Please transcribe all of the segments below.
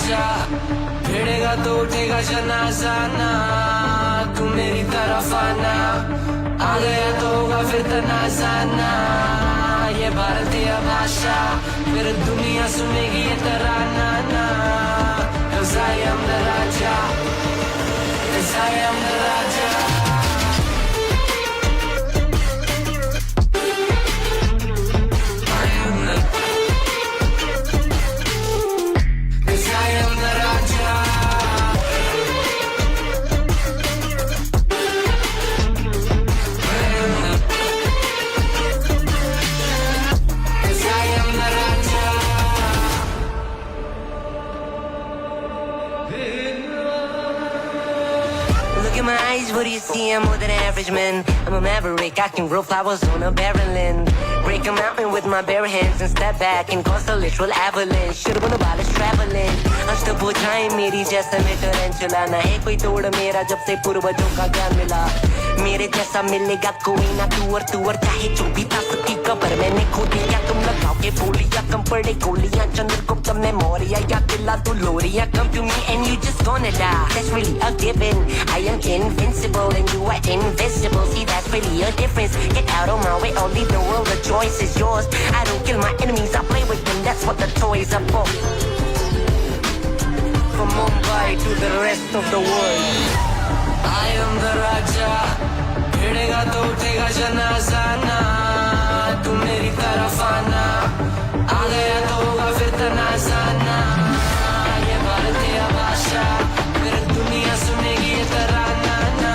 राजा भिड़ेगा तो उठेगा जनाजा ना तू मेरी तरफ आना आ गया तो होगा फिर तनाजा ना ये भारतीय भाषा फिर दुनिया सुनेगी ये तराना ना 'Cause I am the Raja 'Cause I am the Raja Look at my eyes, what do you see? I'm more than average, man. I'm a maverick, I can grow flowers on a barren land. Break a mountain with my bare hands and step back and cause a literal avalanche. Should've been about us traveling. अष्टभुजाएं मेरी जैसा मैं टरेंचुला ना है कोई तोड़ मेरा जब से पूर्वजों का ज्ञान मिला मेरे जैसा मिलेगा कोई ना तू और चाहे जो भी था सबकी कबर मैंने खो दिया तुम लगाओ के बोलिया कम पड़े गोलियां चंद्रगुप्त में मौर्य या किला तू लोरिया come to me and you just gonna die that's really a given I am invincible and you are invisible see that's really a difference get out of my way or leave the world the choice is yours I don't kill my enemies I play with them that's what the toys are for from Mumbai to the rest of the world I am the Raja भिड़ेगा तो उठेगा जनाजा ना तू मेरी तरफ आना आ गया तो होगा फिर तनाजा ना ये भारतीय भाषा फिर दुनिया सुनेगी ये तराना ना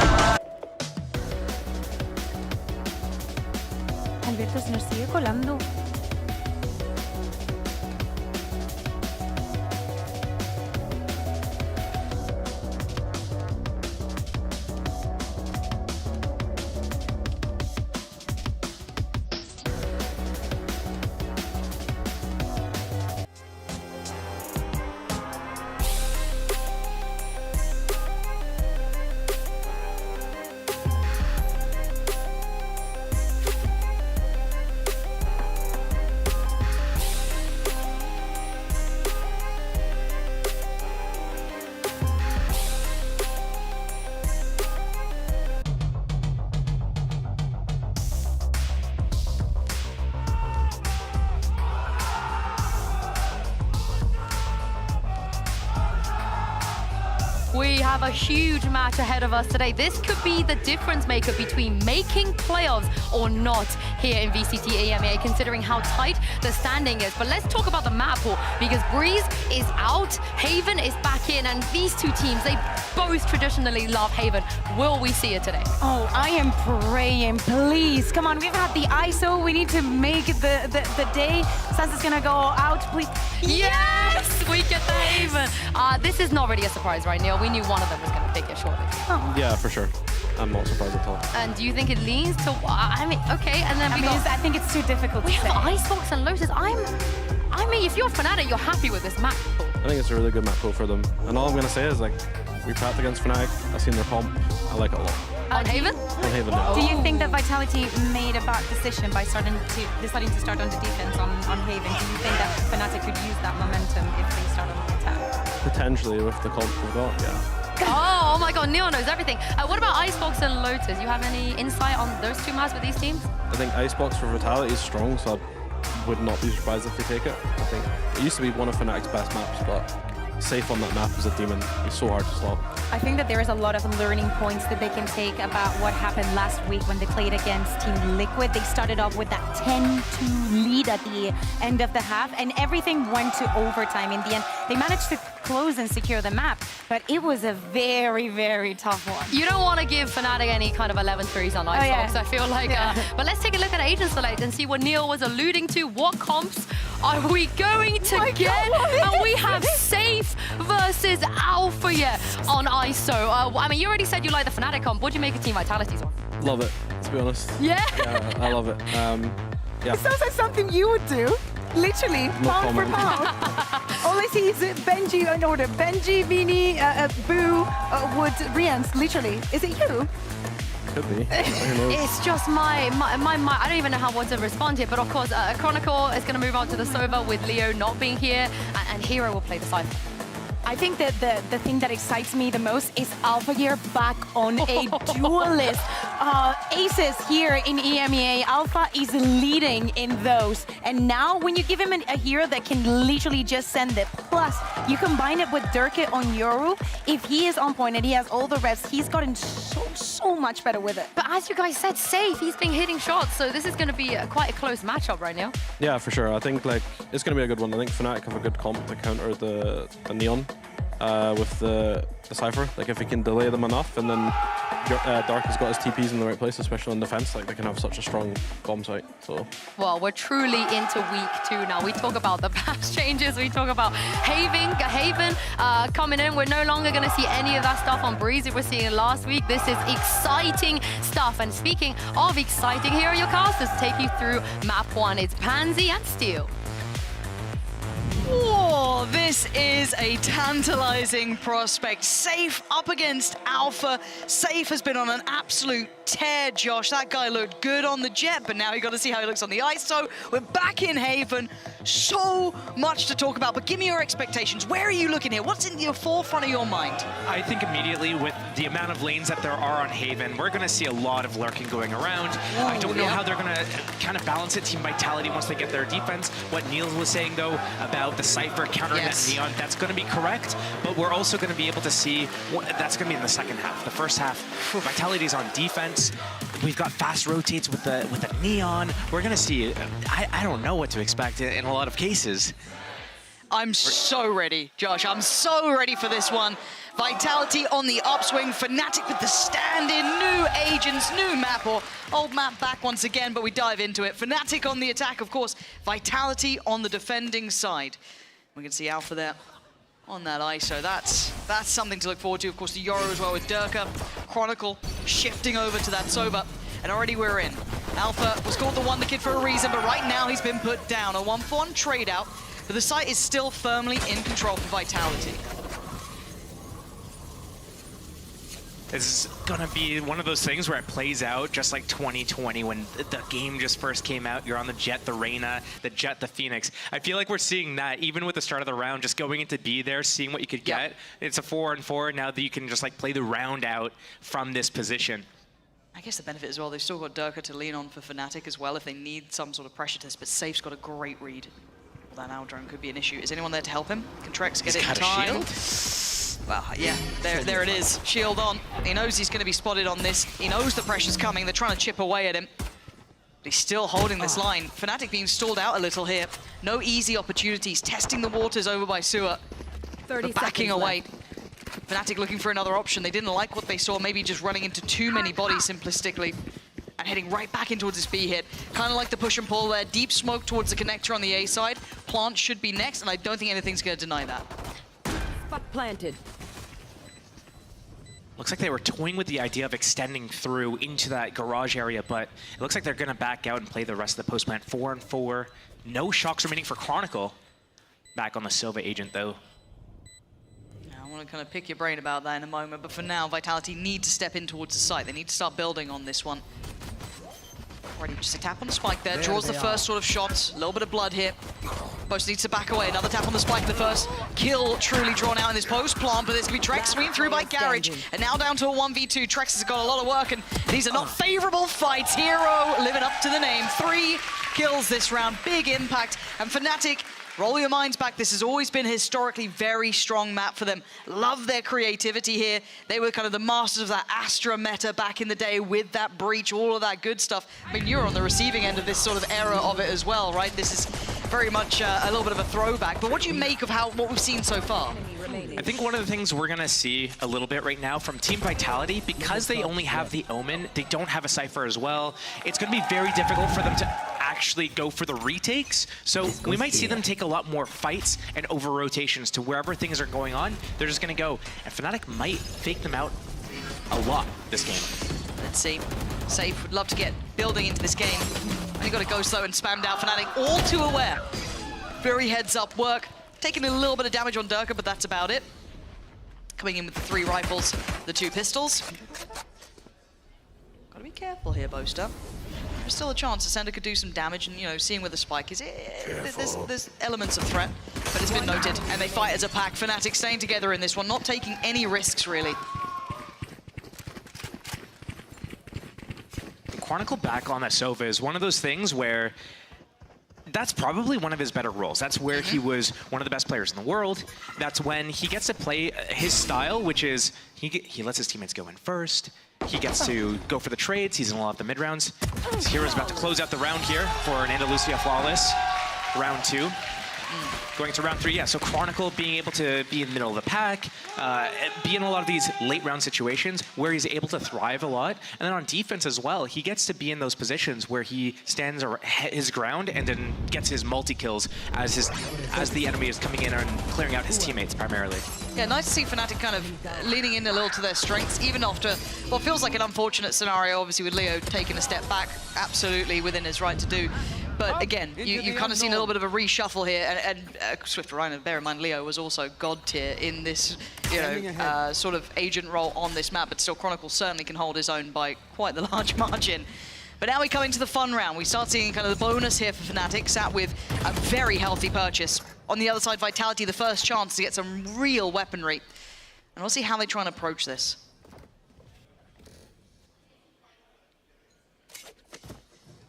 Alberto, se nos sigue colando. We have a huge match ahead of us today. This could be the difference maker between making playoffs or not here in VCT EMEA, considering how tight the standing is. But let's talk about the map pool, because Breeze is out, Haven is back in, and these two teams, they both traditionally love Haven. Will we see it today? Oh, I am praying, please. Come on, we've had the ISO. We need to make the day. Sansa's gonna go out, please. Yes, we get the Haven. This is not really a surprise, right, Neil? We knew one of them was going to pick it shortly. Oh. Yeah, for sure. I'm not surprised at all. And do you think it leans to? I mean, okay, and then I think it's too difficult we to say. have Icebox and Lotus. I mean, if you're a Fnatic, you're happy with this map pool. I think it's a really good map pool for them. And all I'm going to say is, like, we prepped against Fnatic. I've seen their comp. I like it a lot. On Haven? On Haven, no. Do you think that Vitality made a bad decision by deciding to start on the defense on Haven? Do you think that Fnatic could use that momentum if they start on the attack? Potentially, with the comp we've got, yeah. Oh my god, Neil knows everything. What about Icebox and Lotus? You have any insight on those two maps with these teams? I think Icebox for Vitality is strong, so I would not be surprised if they take it. I think it used to be one of Fnatic's best maps, but safe on that map as a demon. It's so hard to stop. I think that there is a lot of learning points that they can take about what happened last week when they played against Team Liquid. They started off with that 10-2 lead at the end of the half, and everything went to overtime in the end. They managed to close and secure the map, but it was a very, very tough one. You don't want to give Fnatic any kind of 11-3s on Icebox, I feel like. But let's take a look at Agent Select and see what Neil was alluding to. What comps are we going to get? And we have Safe versus Alpha on ISO. I mean, you already said you like the Fnatic comp. What do you make of Team Vitality's one? Love it, to be honest. Yeah? Yeah, I love it. Yeah. It sounds like something you would do. Literally, No pound for comment. pound. All I see is Benji in order. Benji, Vini, Boo, Wood, Rians, literally. Is it you? Could be. Who knows? It's just my I don't even know how to respond here, but of course, Chronicle is going to move on to the Sova with Leo not being here, and Hero will play the Cypher. I think that the thing that excites me the most is Alpha Gear back on a duelist. Aces here in EMEA, Alpha is leading in those. And now when you give him a hero that can literally just send it, plus you combine it with Durkee on Yoru, if he is on point and he has all the reps, he's gotten so much better with it. But as you guys said, Safe, he's been hitting shots, so this is going to be quite a close matchup right now. Yeah, for sure. I think like it's going to be a good one. I think Fnatic have a good comp to counter the Neon with the Cypher. Like if he can delay them enough, and then Dark has got his TPs in the right place, especially on defense. Like they can have such a strong bomb site. So well, we're truly into week 2 now. We talk about the patch changes. We talk about Haven coming in. We're no longer going to see any of that stuff on Breezy. We're seeing it last week. This is exciting stuff. And speaking of exciting, here are your casters to take you through map 1. It's Pansy and Steel. Whoa, this is a tantalizing prospect. Safe up against Alpha. Safe has been on an absolute tear, Josh. That guy looked good on the jet, but now you got to see how he looks on the ice. So we're back in Haven. So much to talk about, but give me your expectations. Where are you looking here? What's in the forefront of your mind? I think immediately with the amount of lanes that there are on Haven, we're going to see a lot of lurking going around. Ooh, I don't know how they're going to kind of balance it, Team Vitality, once they get their defense. What Niels was saying, though, about the Cypher countering that Neon, that's going to be correct, but we're also going to be able to see that's going to be in the second half. The first half, Vitality's on defense. We've got fast rotates with the Neon. We're going to see, I don't know what to expect in a lot of cases. I'm so ready, Josh. I'm so ready for this one. Vitality on the upswing. Fnatic with the stand-in. New agents, new map, or old map back once again, but we dive into it. Fnatic on the attack, of course. Vitality on the defending side. We can see Alpha there on that ISO. That's something to look forward to. Of course, the Yoru as well with Durkee. Chronicle shifting over to that Soba. And already we're in. Alpha was called the Wonder Kid for a reason, but right now he's been put down. A 1-for-1 trade out, but the site is still firmly in control for Vitality. It's gonna be one of those things where it plays out just like 2020 when the game just first came out. You're on the Jet, the Reyna, the Jet, the Phoenix. I feel like we're seeing that even with the start of the round, just going into B there, seeing what you could get. It's a 4-on-4 now that you can just like play the round out from this position. I guess the benefit as well, they've still got Durkee to lean on for Fnatic as well if they need some sort of pressure test, but Safe's got a great read. Well, that now drone could be an issue. Is anyone there to help him? Can Trex get it in time? Well, yeah, there it is. Shield on. He knows he's going to be spotted on this. He knows the pressure's coming. They're trying to chip away at him. But he's still holding this line. Fnatic being stalled out a little here. No easy opportunities. Testing the waters over by Sewer. 30 but backing seconds away. Fnatic looking for another option. They didn't like what they saw, maybe just running into too many bodies simplistically. And heading right back in towards this B hit. Kind of like the push and pull there. Deep smoke towards the connector on the A side. Plant should be next, and I don't think anything's going to deny that. Spot planted. Looks like they were toying with the idea of extending through into that garage area, but it looks like they're going to back out and play the rest of the post plant. 4-on-4. No shocks remaining for Chronicle. Back on the Silva agent, though. I want to kind of pick your brain about that in a moment, but for now, Vitality need to step in towards the site. They need to start building on this one. Already just a tap on the spike there, draws the first sort of shot. A little bit of blood here. Post needs to back away. Another tap on the spike. The first kill truly drawn out in this post plant, but this could be Trex swinging through by Garage. And now down to a 1v2. Trex has got a lot of work, and these are not favorable fights. Hero living up to the name. 3 kills this round. Big impact. And Fnatic, roll your minds back. This has always been a historically very strong map for them. Love their creativity here. They were kind of the masters of that Astra meta back in the day with that breach, all of that good stuff. I mean, you're on the receiving end of this sort of era of it as well, right? This is very much a little bit of a throwback. But what do you make of what we've seen so far? I think one of the things we're going to see a little bit right now from Team Vitality, because they only have the Omen, they don't have a Cypher as well, it's going to be very difficult for them to actually go for the retakes. So we might see them take a lot more fights and over rotations to wherever things are going on. They're just going to go. And Fnatic might fake them out a lot this game. Let's see. Safe would love to get building into this game. And you got to go slow and spammed out. Fnatic all too aware. Very heads up work. Taking a little bit of damage on Durkee, but that's about it. Coming in with the 3 rifles, the 2 pistols. Gotta be careful here, Boaster. is still a chance that Sender could do some damage, and, you know, seeing where the spike is, there's elements of threat, but it's been noted, and they fight as a pack. Fnatic staying together in this one, not taking any risks, really. Chronicle back on that Sova is one of those things where that's probably one of his better roles. That's where he was one of the best players in the world. That's when he gets to play his style, which is he lets his teammates go in first. He gets to go for the trades. He's in a lot of the mid-rounds. Hero's about to close out the round here for an Andalusia Flawless. Round 2. Going to round 3, yeah, so Chronicle being able to be in the middle of the pack, be in a lot of these late round situations where he's able to thrive a lot. And then on defense as well, he gets to be in those positions where he stands his ground and then gets his multi-kills as the enemy is coming in and clearing out his teammates primarily. Yeah, nice to see Fnatic kind of leaning in a little to their strengths, even after what feels like an unfortunate scenario, obviously with Leo taking a step back, absolutely within his right to do. But again, you kind of seen a little bit of a reshuffle here, and Swift Rhino, bear in mind, Leo was also god tier in this, you know, sort of agent role on this map, but still Chronicle certainly can hold his own by quite the large margin. But now we come into the fun round. We start seeing kind of the bonus here for Fnatic, sat with a very healthy purchase. On the other side, Vitality, the first chance to get some real weaponry. And we'll see how they try and approach this.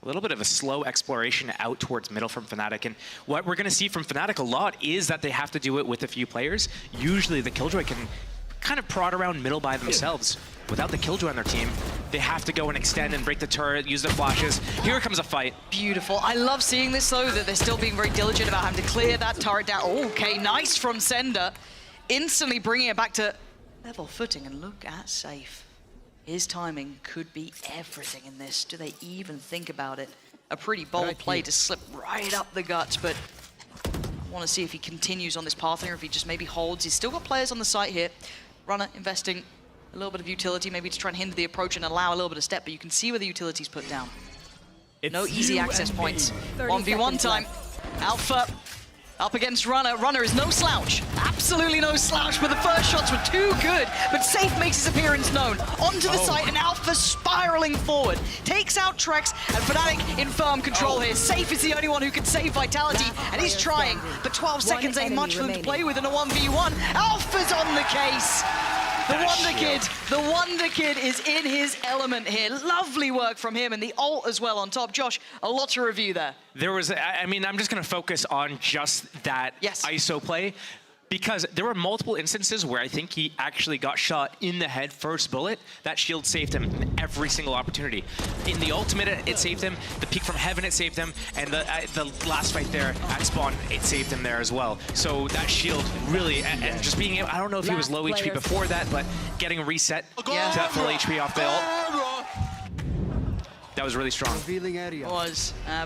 A little bit of a slow exploration out towards middle from Fnatic, and what we're going to see from Fnatic a lot is that they have to do it with a few players. Usually the Killjoy can kind of prod around middle by themselves. Without the Killjoy on their team, they have to go and extend and break the turret, use the flashes. Here comes a fight. Beautiful. I love seeing this, though, that they're still being very diligent about having to clear that turret down. Okay, nice from Sender. Instantly bringing it back to level footing, and look at Safe. His timing could be everything in this. Do they even think about it? A pretty bold play to slip right up the guts, but I want to see if he continues on this path here, if he just maybe holds. He's still got players on the site here. Runner investing a little bit of utility, maybe to try and hinder the approach and allow a little bit of step, but you can see where the utility's put down. No easy access points. 1v1 time. Alpha up against Runner. Runner is no slouch. Absolutely no slouch, but the first shots were too good. But Safe makes his appearance known. Onto the site, and Alpha spiraling forward. Takes out Trex, and Fnatic in firm control here. Safe is the only one who can save Vitality, and he's trying. But 12 seconds ain't much for them to play with in a 1v1. Alpha's on the case. The Wonder Kid is in his element here. Lovely work from him, and the ult as well on top. Josh, a lot to review there. There was, I mean, I'm just going to focus on just that ISO play, because there were multiple instances where I think he actually got shot in the head first bullet. That shield saved him in every single opportunity. In the ultimate, it saved him. The peek from heaven, it saved him. And the last fight there at spawn, it saved him there as well. So that shield really, and just being able, I don't know if he was low HP before that, but getting a reset to that full HP off the ult. That was really strong.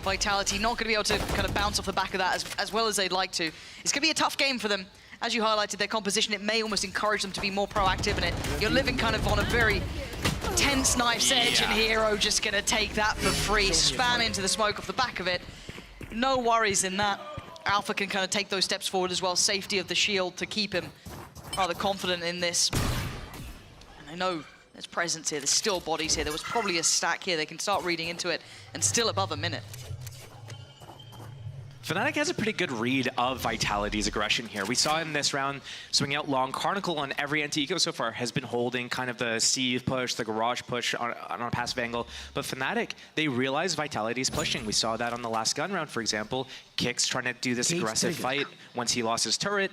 Vitality not going to be able to kind of bounce off the back of that as well as they'd like to. It's going to be a tough game for them. As you highlighted, their composition, it may almost encourage them to be more proactive in it. You're living kind of on a very tense knife's edge, and Hero just going to take that for free, spam into the smoke off the back of it. No worries in that. Alpha can kind of take those steps forward as well. Safety of the shield to keep him rather confident in this. And I know there's presence here, there's still bodies here. There was probably a stack here. They can start reading into it, and still above a minute. Fnatic has a pretty good read of Vitality's aggression here. We saw in this round swing out long. Chronicle on every anti-eco so far has been holding kind of the sieve push, the garage push on a passive angle. But Fnatic, they realize Vitality's pushing. We saw that on the last gun round, for example. Kicks trying to do this aggressive fight once he lost his turret.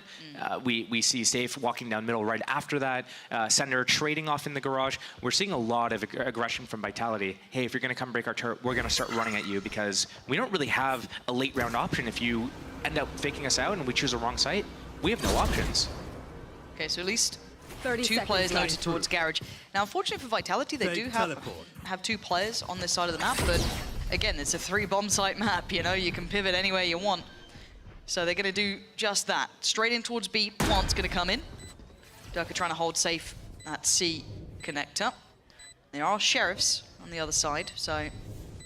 We see Safe walking down middle right after that. Sender trading off in the garage. We're seeing a lot of aggression from Vitality. Hey, if you're going to come break our turret, we're going to start running at you, because we don't really have a late round option. If you end up faking us out and we choose a wrong site, we have no options. Okay, so at least 2 players noted towards Garage. Now, unfortunately for Vitality, they do have 2 players on this side of the map, but again, it's a 3-bomb site map, you know, you can pivot anywhere you want. So they're going to do just that. Straight in towards B, Plant's going to come in. Durka trying to hold safe that C connector. There are Sheriffs on the other side, so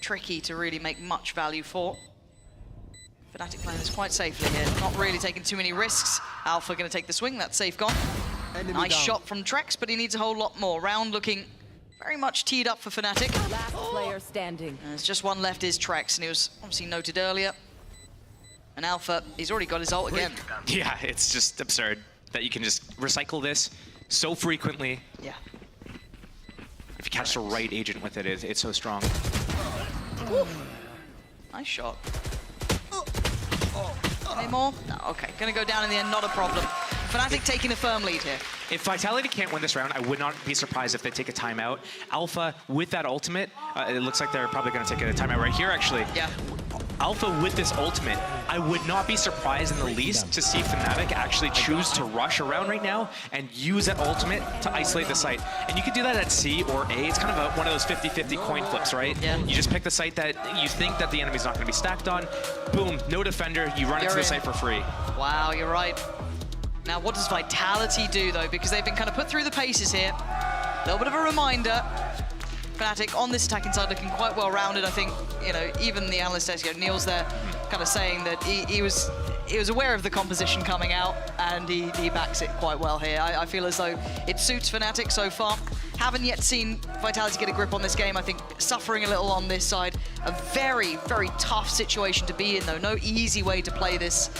tricky to really make much value for. Fnatic playing this quite safely here, not really taking too many risks. Alpha going to take the swing, that's safe gone. Nice shot from Trex, but he needs a whole lot more. Round looking very much teed up for Fnatic. Last player standing. And there's just one left, is Trex, and he was obviously noted earlier. And Alpha, he's already got his ult again. Yeah, it's just absurd that you can just recycle this so frequently. Yeah. If you catch the right agent with it, it's so strong. Ooh. Nice shot. Any more? No, okay. Gonna go down in the end, not a problem. Fnatic taking a firm lead here. If Vitality can't win this round, I would not be surprised if they take a timeout. Alpha, with that ultimate, it looks like they're probably going to take a timeout right here, actually. Yeah. Alpha, with this ultimate, I would not be surprised in the least to see Fnatic actually choose to rush around right now and use that ultimate to isolate the site. And you could do that at C or A. It's kind of one of those 50-50 coin flips, right? Yeah. You just pick the site that you think that the enemy's not going to be stacked on. Boom, no defender. You run it to the site for free. Wow, you're right. Now, what does Vitality do, though? Because they've been kind of put through the paces here. A little bit of a reminder. Fnatic on this attacking side looking quite well rounded. I think, you know, even the analyst desk, Neil's there kind of saying that he was aware of the composition coming out, and he backs it quite well here. I feel as though it suits Fnatic so far. Haven't yet seen Vitality get a grip on this game. I think suffering a little on this side. A very, very tough situation to be in, though. No easy way to play this.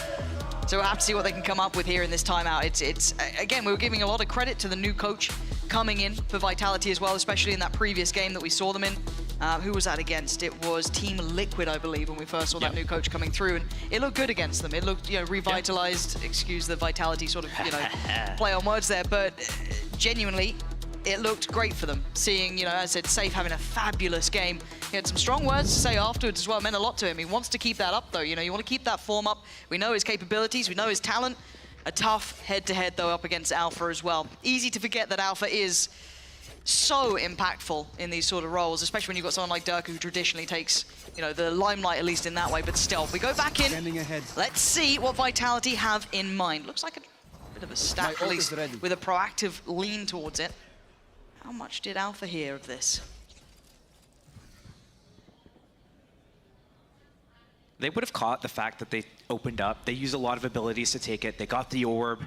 So we'll have to see what they can come up with here in this timeout. It's again, we were giving a lot of credit to the new coach coming in for Vitality as well, especially in that previous game that we saw them in. Who was that against? It was Team Liquid, I believe, when we first saw that new coach coming through, and it looked good against them. It looked, you know, revitalized. Excuse the Vitality sort of, you know, play on words there, but genuinely, it looked great for them. Seeing, you know, as I said, Safe having a fabulous game. He had some strong words to say afterwards as well. It meant a lot to him. He wants to keep that up, though. You know, you want to keep that form up. We know his capabilities. We know his talent. A tough head-to-head, though, up against Alpha as well. Easy to forget that Alpha is so impactful in these sort of roles, especially when you've got someone like Durka who traditionally takes, you know, the limelight, at least in that way, but still. We go back in. Let's see what Vitality have in mind. Looks like a bit of a stack, at least, with a proactive lean towards it. How much did Alpha hear of this? They would have caught the fact that they opened up. They used a lot of abilities to take it. They got the orb.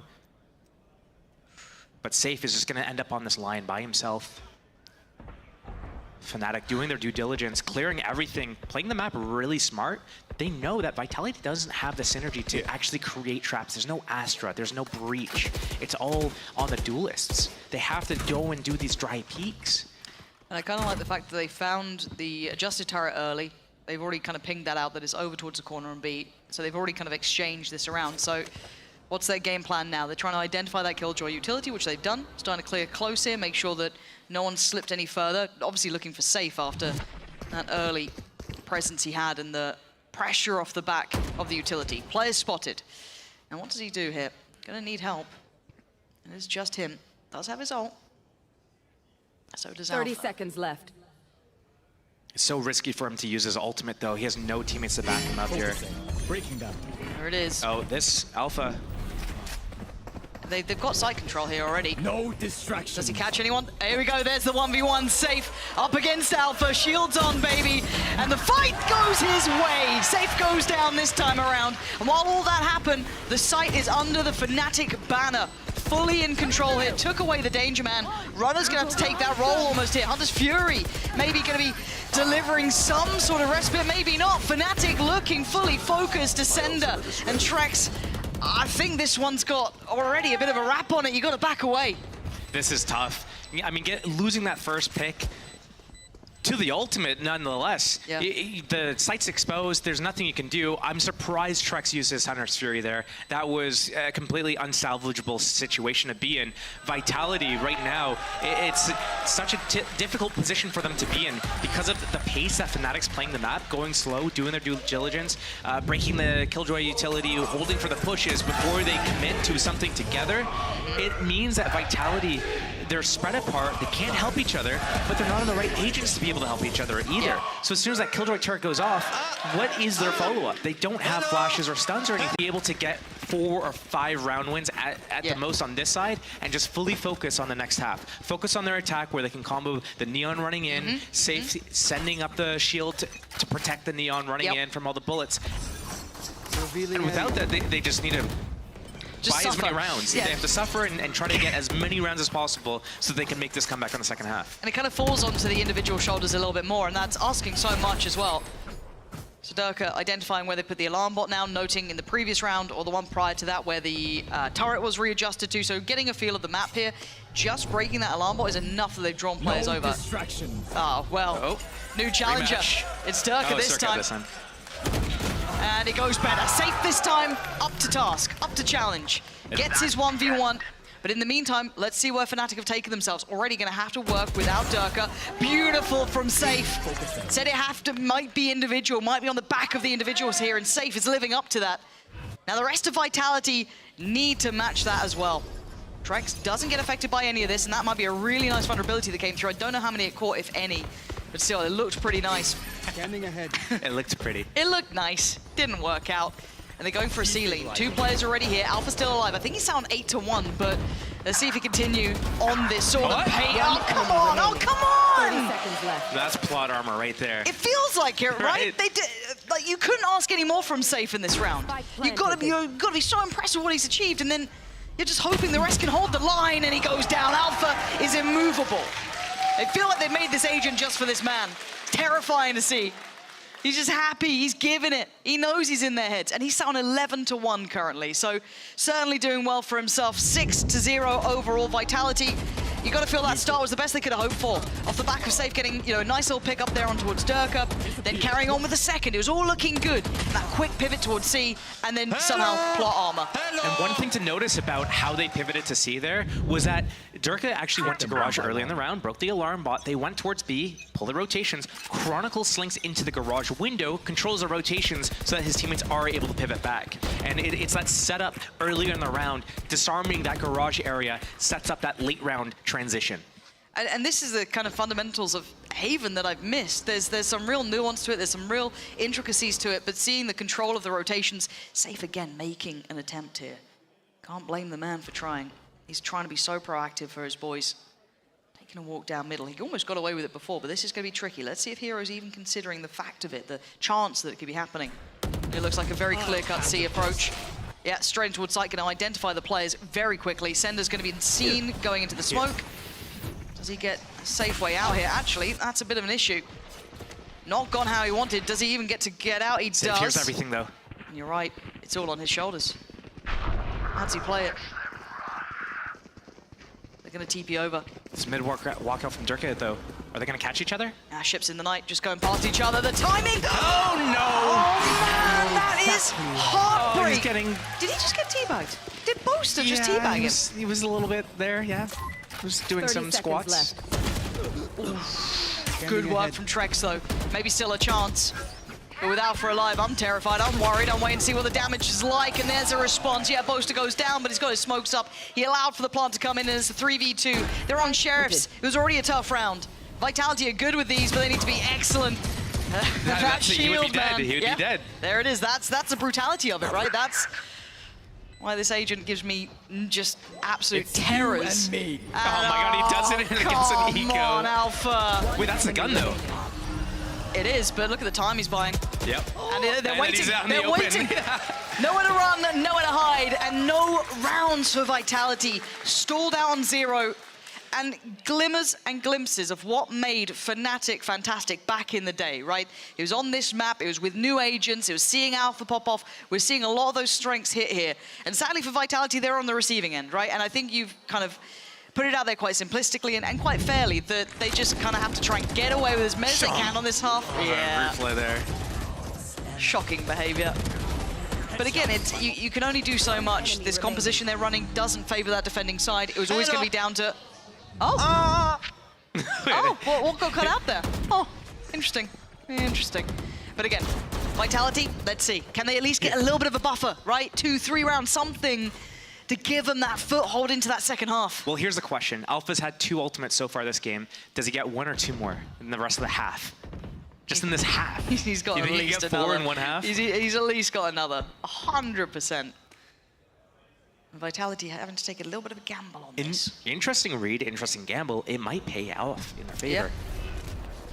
But Safe is just going to end up on this line by himself. Fnatic doing their due diligence, clearing everything, playing the map really smart. They know that Vitality doesn't have the synergy to actually create traps. There's no Astra, there's no Breach. It's all on the duelists. They have to go and do these dry peaks. And I kind of like the fact that they found the adjusted turret early. They've already kind of pinged that out that it's over towards the corner and B. So they've already kind of exchanged this around. So what's their game plan now? They're trying to identify that Killjoy utility, which they've done. Starting to clear close here, make sure that no one slipped any further. Obviously looking for Safe after that early presence he had and the pressure off the back of the utility. Players spotted. And what does he do here? Gonna need help. And it's just him. Does have his ult. So does 30 Alpha. seconds left. It's so risky for him to use his ultimate, though. He has no teammates to back him up here. Breaking down. There it is. Oh, this Alpha. They've got side control here already. No distraction. Does he catch anyone? Here we go, there's the 1v1, Safe up against Alpha, shields on, baby. And the fight goes his way. Safe goes down this time around. And while all that happened, the site is under the Fnatic banner. Fully in control here, took away the Danger Man. Runner's gonna have to take that role almost here. Hunter's Fury maybe gonna be delivering some sort of respite, maybe not. Fnatic looking fully focused, Descender and Trex. I think this one's got already a bit of a wrap on it. You got to back away. This is tough. I mean, losing that first pick to the ultimate, nonetheless. Yeah. The site's exposed. There's nothing you can do. I'm surprised Trex used his Hunter's Fury there. That was a completely unsalvageable situation to be in. Vitality right now, it's such a difficult position for them to be in because of the pace that Fnatic's playing the map, going slow, doing their due diligence, breaking the Killjoy utility, holding for the pushes before they commit to something together. It means that Vitality, they're spread apart, they can't help each other, but they're not on the right agents to be able to help each other either. Yeah. So as soon as that Killjoy turret goes off, what is their follow-up? They don't have flashes or stuns or anything. Be able to get 4 or 5 round wins at the most on this side and just fully focus on the next half. Focus on their attack where they can combo the Neon running in, Safe sending up the shield to protect the Neon running in from all the bullets. And without that, they just need to Just buy as many suffer. rounds. Yeah. They have to suffer and try to get as many rounds as possible so they can make this comeback on the second half. And it kind of falls onto the individual shoulders a little bit more, and that's asking so much as well. So Durka identifying where they put the alarm bot now, noting in the previous round or the one prior to that where the turret was readjusted to, so getting a feel of the map here. Just breaking that alarm bot is enough that they've drawn players No over. distractions. Oh, well, new challenger. Rematch. It's Durka It's this Durka time. this time. And it goes better. Safe this time, up to task, up to challenge. Gets his 1v1. But in the meantime, let's see where Fnatic have taken themselves. Already going to have to work without Durka. Beautiful from Safe. Said it might be individual, might be on the back of the individuals here, and Safe is living up to that. Now the rest of Vitality need to match that as well. Trex doesn't get affected by any of this, and that might be a really nice vulnerability that came through. I don't know how many it caught, if any, but still, it looked pretty nice. Scanning ahead. It looked pretty. It looked nice, didn't work out. And they're going for a ceiling. 2 players already here. Alpha still alive. I think he's down 8-1, but let's see if he continue on this sort of pace. Oh, come on! Oh, come on! 30 seconds left. That's plot armor right there. It feels like it, right? Right. They did, like, you couldn't ask any more from Safe in this round. You've got to be so impressed with what he's achieved, and then you're just hoping the rest can hold the line, and he goes down. Alpha is immovable. They feel like they made this agent just for this man. Terrifying to see. He's just happy, he's giving it. He knows he's in their heads, and he's down 11-1 currently, so certainly doing well for himself. 6-0 overall Vitality. You got to feel that start was the best they could have hoped for. Off the back of Safe getting, a nice little pick up there on towards Durka, then carrying on with the second. It was all looking good. That quick pivot towards C, and then somehow plot armor. And one thing to notice about how they pivoted to C there was that Durka actually went to Garage early in the round, broke the alarm bot, they went towards B, pull the rotations, Chronicle slinks into the Garage window, controls the rotations so that his teammates are able to pivot back. And it's that setup earlier in the round, disarming that Garage area, sets up that late round transition. And this is the kind of fundamentals of Haven that I've missed. There's some real nuance to it, there's some real intricacies to it, but seeing the control of the rotations, Safe again making an attempt here. Can't blame the man for trying. He's trying to be so proactive for his boys. Taking a walk down middle. He almost got away with it before, but this is going to be tricky. Let's see if Hero's even considering the fact of it, the chance that it could be happening. It looks like a very clear-cut C approach. Yeah, straight towards site, going to identify the players very quickly. Sender's going to be seen going into the smoke. Does he get a safe way out here? Actually, that's a bit of an issue. Not gone how he wanted. Does he even get to get out? He does. Here's everything, though. And you're right. It's all on his shoulders. How does he play it? They're going to TP over. This mid walkout from Durka, though. Are they going to catch each other? Ships in the night, just going past each other. The timing! Oh, no! Oh, man, that is heartbreak! Oh, he's getting... Did he just get teabagged? Did Boaster just teabag him? He was a little bit there, yeah. He was doing 30 some seconds squats. left. Good work from Trex, though. Maybe still a chance. But with Alpha alive, I'm terrified. I'm worried. I'm waiting to see what the damage is like. And there's a response. Yeah, Boaster goes down, but he's got his smokes up. He allowed for the plant to come in, and it's a 3v2. They're on Sheriffs. It was already a tough round. Vitality are good with these, but they need to be excellent. That shield, he would be dead. man. He would be dead. There it is. That's the brutality of it, right? That's why this agent gives me just absolute terrors. And me. Oh my god, he does it against an eco. Come on, Alpha. Wait, that's the gun, though. It is, but look at the time he's buying. Yep. And they're then waiting. he's out in the They're open. waiting. Nowhere to run, nowhere to hide, and no rounds for Vitality. Stalled out on 0. And glimmers and glimpses of what made Fnatic fantastic back in the day, right? It was on this map, it was with new agents, it was seeing Alpha pop off. We're seeing a lot of those strengths hit here. And sadly for Vitality, they're on the receiving end, right? And I think you've kind of put it out there quite simplistically and quite fairly that they just kind of have to try and get away with as many as they can on this half. Yeah. Replay there. Shocking behavior. But again, it's you can only do so much. This composition they're running doesn't favor that defending side. It was always going to be down to... Oh! Oh, what got cut out there? Oh, interesting. Interesting. But again, Vitality, let's see. Can they at least get a little bit of a buffer, right? 2-3 rounds, something to give them that foothold into that second half. Well, here's the question. Alpha's had 2 ultimates so far this game. Does he get 1 or 2 more in the rest of the half? Just in this half. He's got you at think least he get another. 4 in 1 half? He's at least got another. 100%. Vitality having to take a little bit of a gamble on this. Interesting read, interesting gamble. It might pay off in their favor. Yep.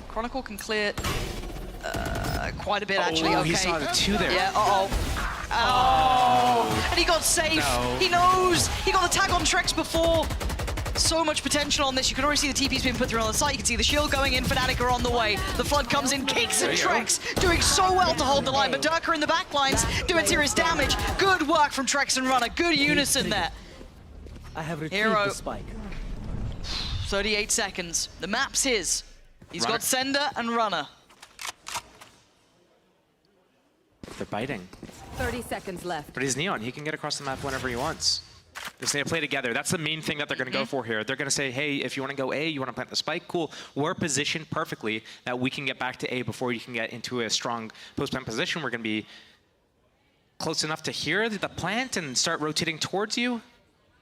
Chronicle can clear quite a bit, actually. Oh, Okay. he saw the 2 there. Yeah, uh-oh. Oh! and he got safe. No. He knows. He got the tag on Trex before. So much potential on this. You can already see the TP's being put through on the site. You can see the shield going in. Fnatic are on the way. The flood comes in, kicks and Trex, doing so well to hold the line. But Durka in the back lines doing serious damage. Good work from Trex and Runner. Good unison there. I have retrieved Hero. the spike. 38 seconds. The map's his. He's Runner. got Sender and Runner. They're biting. 30 seconds left. But he's Neon. He can get across the map whenever he wants. They say play together. That's the main thing that they're going to go for here. They're going to say, hey, if you want to go A, you want to plant the spike, cool. We're positioned perfectly that we can get back to A before you can get into a strong post-plant position. We're going to be close enough to hear the plant and start rotating towards you.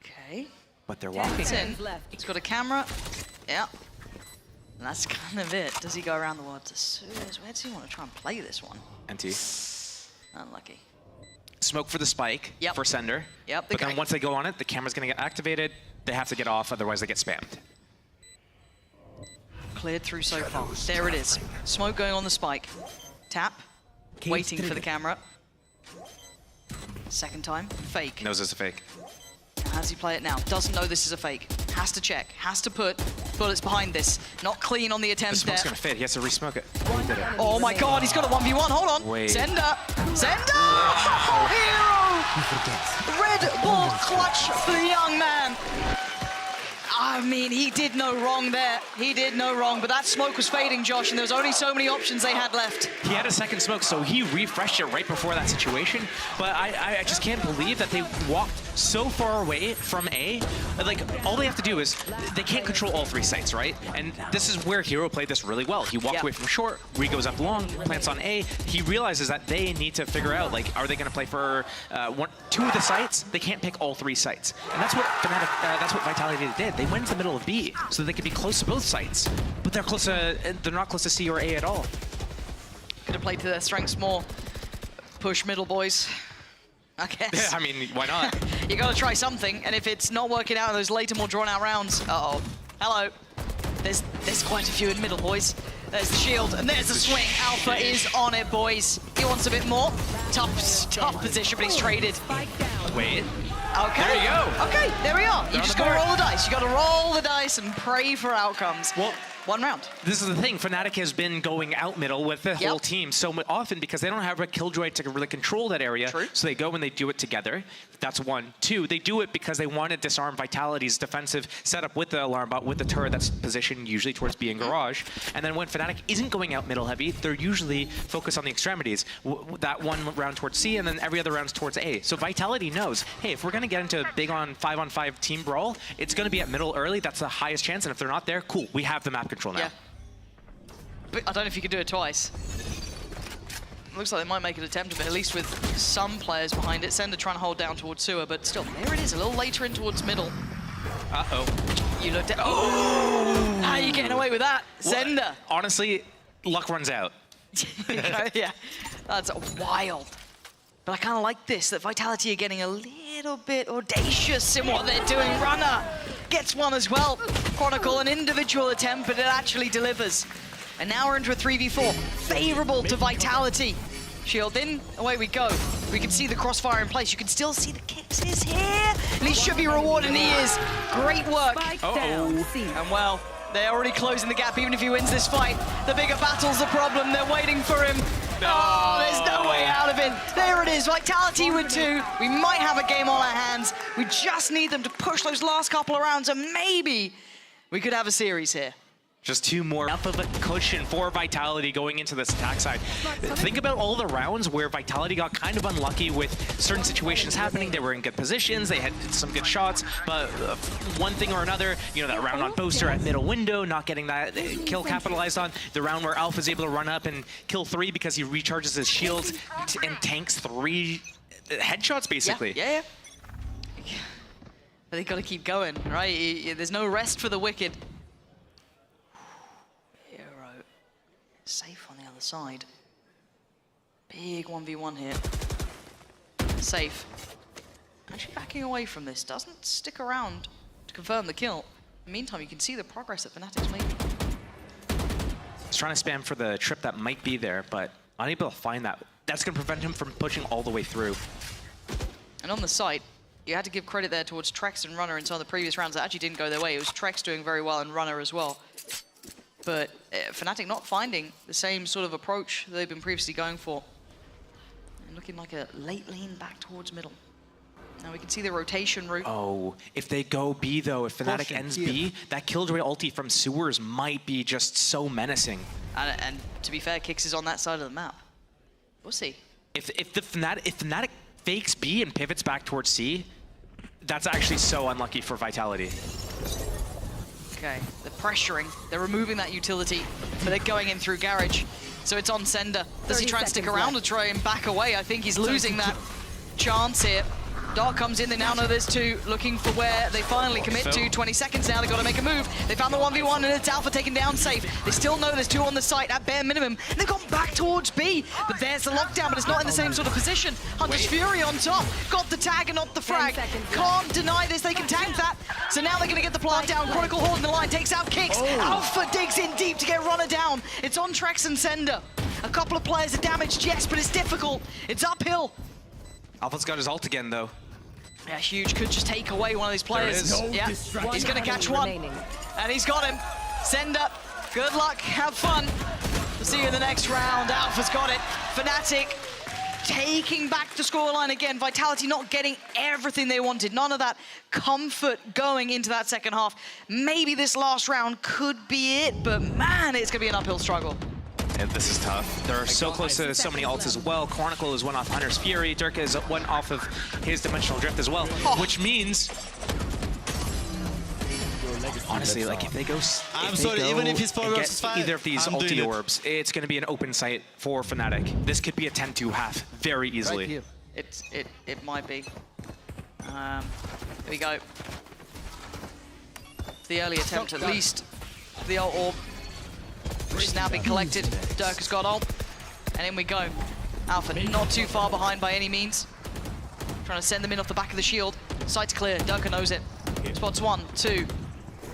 Okay. But they're walking. It's in. He's got a camera. Yeah. And that's kind of it. Does he go around the world to Suez? Where does he want to try and play this one? NT. Unlucky. Smoke for the spike Yep. for Sender. Yep, But then once they go on it, the camera's going to get activated. They have to get off, otherwise they get spammed. Cleared through so far. There it is. Smoke going on the spike. Tap. Waiting for the camera. Second time. Fake. Knows it's a fake. How does he play it now? Doesn't know this is a fake. Has to check. Has to put bullets behind this. Not clean on the The attempt there. smoke's going to fit. He has to re-smoke it. Oh my god, he's got a 1v1. Hold on. Wait. Sender. Sender! Oh, hero! Red Bull clutch for the young man. I mean, he did no wrong there. He did no wrong, but that smoke was fading, Josh, and there was only so many options they had left. He had a second smoke, so he refreshed it right before that situation. But I just can't believe that they walked so far away from A. Like, all they have to do is, they can't control all three sites, right? And this is where Hero played this really well. He walked away from short, Ree goes up long, plants on A. He realizes that they need to figure out, like, are they going to play for two of the sites? They can't pick all three sites. And that's what Fnatic, that's what Vitality did. They went to the middle of B, so they could be close to both sites. But they're not close to C or A at all. Could have played to their strengths more. Push middle, boys. I guess. Yeah, I mean, why not? You gotta try something, and if it's not working out in those later, more drawn-out rounds, uh-oh. Hello. There's quite a few in middle, boys. There's the shield, and there's the swing. Alpha is on it, boys. He wants a bit more. Tough position, but he's traded. Wait. Okay. There you go. Okay, there we are. You They're just on the gotta board. roll the dice. You gotta roll the dice and pray for outcomes. Well, one round. this is the thing. Fnatic has been going out middle with the whole team so often because they don't have a Killjoy to really control that area. True. So they go and they do it together. That's one. Two, they do it because they want to disarm Vitality's defensive setup with the alarm bot, with the turret that's positioned usually towards B and Garage. And then when Fnatic isn't going out middle heavy, they're usually focused on the extremities. That one round towards C and then every other round's towards A. So Vitality knows, hey, if we're going to get into a big on 5-on-5 team brawl, it's going to be at middle early. That's the highest chance. And if they're not there, cool. We have the map control now. Yeah. But I don't know if you can do it twice. Looks like they might make an attempt of it, at least with some players behind it. Sender trying to hold down towards sewer, but still, there it is, a little later in towards middle. Uh-oh. You looked at... Oh! How are you getting away with that? Sender! Well, honestly, luck runs out. Yeah, that's wild. But I kind of like this, that Vitality are getting a little bit audacious in what they're doing. Runner gets one as well. Chronicle, an individual attempt, but it actually delivers. And now we're into a 3v4, favorable to Vitality. Shield in, away we go. We can see the crossfire in place. You can still see the kicks is here, and he should be rewarded, and he is. Great work. And well, they're already closing the gap, even if he wins this fight. The bigger battle's the problem, they're waiting for him. Oh, there's no way out of it. There it is, Vitality with 2. We might have a game on our hands. We just need them to push those last couple of rounds, and maybe we could have a series here. Just 2 more. Enough of a cushion for Vitality going into this attack side. Think about all the rounds where Vitality got kind of unlucky with certain situations happening. They were in good positions, they had some good shots, but one thing or another, you know, that round on Boaster at middle window, not getting that kill capitalized on. The round where Alpha's able to run up and kill 3 because he recharges his shields and tanks 3 headshots, basically. Yeah. But they got to keep going, right? There's no rest for the wicked. Safe on the other side. Big 1v1 here. Safe. Actually backing away from this. Doesn't stick around to confirm the kill. In the meantime, you can see the progress that Fnatic's making. He's trying to spam for the trip that might be there, but unable to find that. That's going to prevent him from pushing all the way through. And on the site, you had to give credit there towards Trex and Runner in some of the previous rounds that actually didn't go their way. It was Trex doing very well and Runner as well. But Fnatic not finding the same sort of approach they've been previously going for. And looking like a late lean back towards middle. Now we can see the rotation route. Oh, if they go B though, if Fnatic ends B, that Killjoy ulti from Sewers might be just so menacing. And to be fair, Kix is on that side of the map. We'll see. If Fnatic fakes B and pivots back towards C, that's actually so unlucky for Vitality. Okay, they're pressuring, they're removing that utility, but they're going in through Garage. So it's on Sender. Does he try and stick around to try and back away? I think he's losing that chance here. Dark comes in, they now know there's two, looking for where they finally commit to. 20 seconds now, they've got to make a move. They found the 1v1 and it's Alpha taken down safe. They still know there's two on the site at bare minimum. And they've gone back towards B, but there's the lockdown, but it's not in the same sort of position. Hunter's Fury on top, got the tag and not the frag. Can't deny this, they can tank that. So now they're gonna get the plant down. Chronicle holding the line, takes out Kicks. Alpha digs in deep to get Runner down. It's on Trex and Sender. A couple of players are damaged, yes, but it's difficult. It's uphill. Alpha's got his ult again though. Yeah, Huge could just take away one of these players. Yeah, he's gonna catch one. And he's got him. Sender, good luck, have fun. We'll see you in the next round. Alpha's got it. Fnatic taking back the scoreline again. Vitality not getting everything they wanted. None of that comfort going into that second half. Maybe this last round could be it, but man, it's gonna be an uphill struggle. And this is tough. They're so close to so many ults as well. Chronicle is one off Hunter's Fury. Dirk is one off of his Dimensional Drift as well, which means, honestly, like if they go, even if he's 4 and versus 5, either of these ulti orbs, it's going to be an open site for Fnatic. This could be a 10-2 half very easily. It might be. Here we go. The early attempt, at least, the ult orb, which has now been collected. Dirk has got ult, and in we go. Alpha not too far behind by any means. Trying to send them in off the back of the shield. Site's clear, Dirk knows it. Spots 1, 2.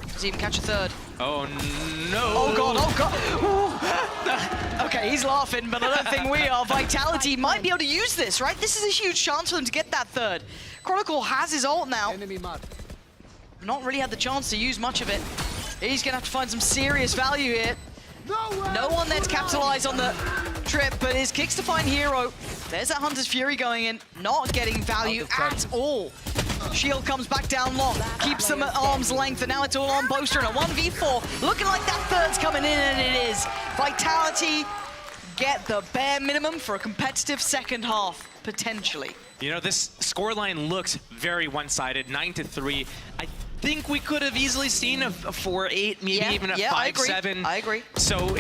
Does he even catch a third? Oh no! Oh god, oh god! Okay, he's laughing, but I don't think we are. Vitality might be able to use this, right? This is a huge chance for them to get that third. Chronicle has his ult now. Not really had the chance to use much of it. He's gonna have to find some serious value here. No one there to capitalize on the trip, but his Kicks to find Hero. There's that Hunter's Fury going in, not getting value at all. Shield comes back down long, keeps them at arm's length, and now it's all on Boaster in a 1v4. Looking like that third's coming in, and it is. Vitality get the bare minimum for a competitive second half, potentially. You know, this scoreline looks very one-sided, 9-3. I think we could have easily seen a 4-8, maybe even a 5-7. I agree. So,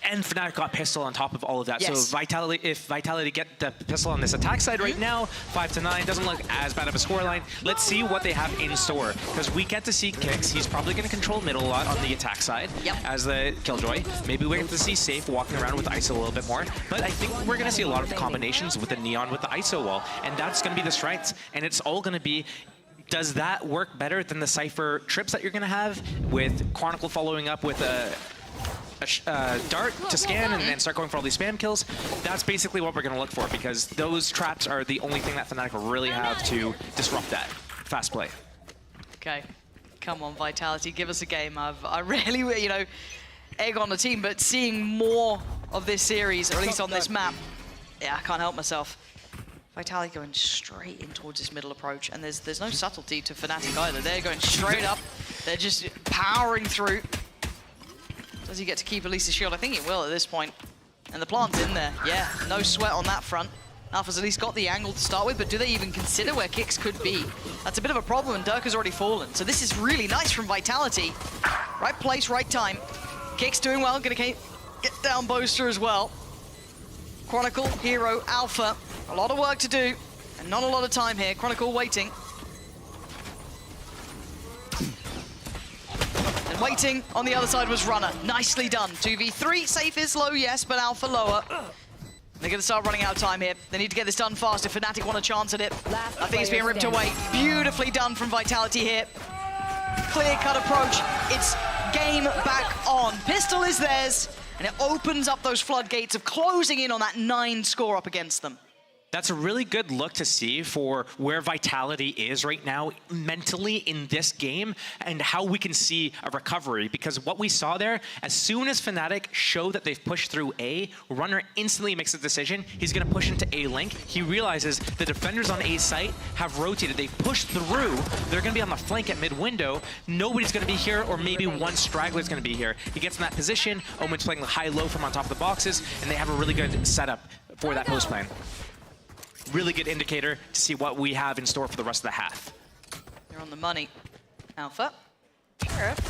and Fnatic got pistol on top of all of that. Yes. So if Vitality get the pistol on this attack side right now, 5-9, doesn't look as bad of a scoreline. Let's see what they have in store, because we get to see Kicks. He's probably going to control middle a lot on the attack side as the Killjoy. Maybe we get to see Safe walking around with ISO a little bit more, but I think we're going to see a lot of combinations with the Neon with the ISO wall, and that's going to be the strengths, and it's all going to be, does that work better than the Cypher trips that you're going to have with Chronicle following up with a dart to scan and then start going for all these spam kills? That's basically what we're going to look for, because those traps are the only thing that Fnatic really have to disrupt that fast play. Okay, come on Vitality, give us a game. I really, you know, egg on the team, but seeing more of this series, or at least on this map, yeah, I can't help myself. Vitality going straight in towards this middle approach, and there's no subtlety to Fnatic either. They're going straight up, they're just powering through. Does he get to keep at least the shield? I think he will at this point. And the plant's in there. Yeah, no sweat on that front. Alpha's at least got the angle to start with, but do they even consider where Kicks could be? That's a bit of a problem, and Dirk has already fallen. So this is really nice from Vitality. Right place, right time. Kicks doing well, gonna get down Boaster as well. Chronicle, Hero, Alpha. A lot of work to do, and not a lot of time here. Chronicle waiting. And waiting on the other side was Runner. Nicely done. 2v3, Safe is low, yes, but Alpha lower. They're going to start running out of time here. They need to get this done fast if Fnatic want a chance at it. I think it's being ripped away. Beautifully done from Vitality here. Clear-cut approach. It's game back on. Pistol is theirs, and it opens up those floodgates of closing in on that 9 score up against them. That's a really good look to see for where Vitality is right now mentally in this game and how we can see a recovery. Because what we saw there, as soon as Fnatic show that they've pushed through A, Runner instantly makes a decision. He's going to push into A link. He realizes the defenders on A site have rotated. They've pushed through. They're going to be on the flank at mid window. Nobody's going to be here, or maybe one straggler's going to be here. He gets in that position. Omen's playing the high-low from on top of the boxes, and they have a really good setup for that post plan. Really good indicator to see what we have in store for the rest of the half. They're on the money. Alpha. Sheriff.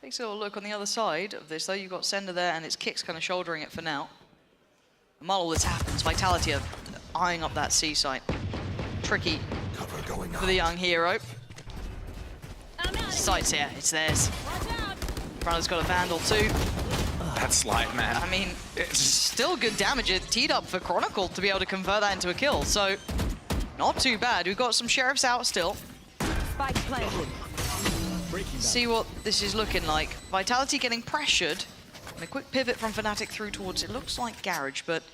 Takes a little look on the other side of this, though. You've got Sender there, and it's Kicks kind of shouldering it for now. And while all this happens, Vitality are eyeing up that C site. Tricky for the young hero. Site's here. It's theirs. Brother's got a Vandal, too. That slide, man. I mean, it's still good damage. It teed up for Chronicle to be able to convert that into a kill, so not too bad. We've got some Sheriffs out still. See what this is looking like. Vitality getting pressured. And a quick pivot from Fnatic through towards, it looks like Garage, but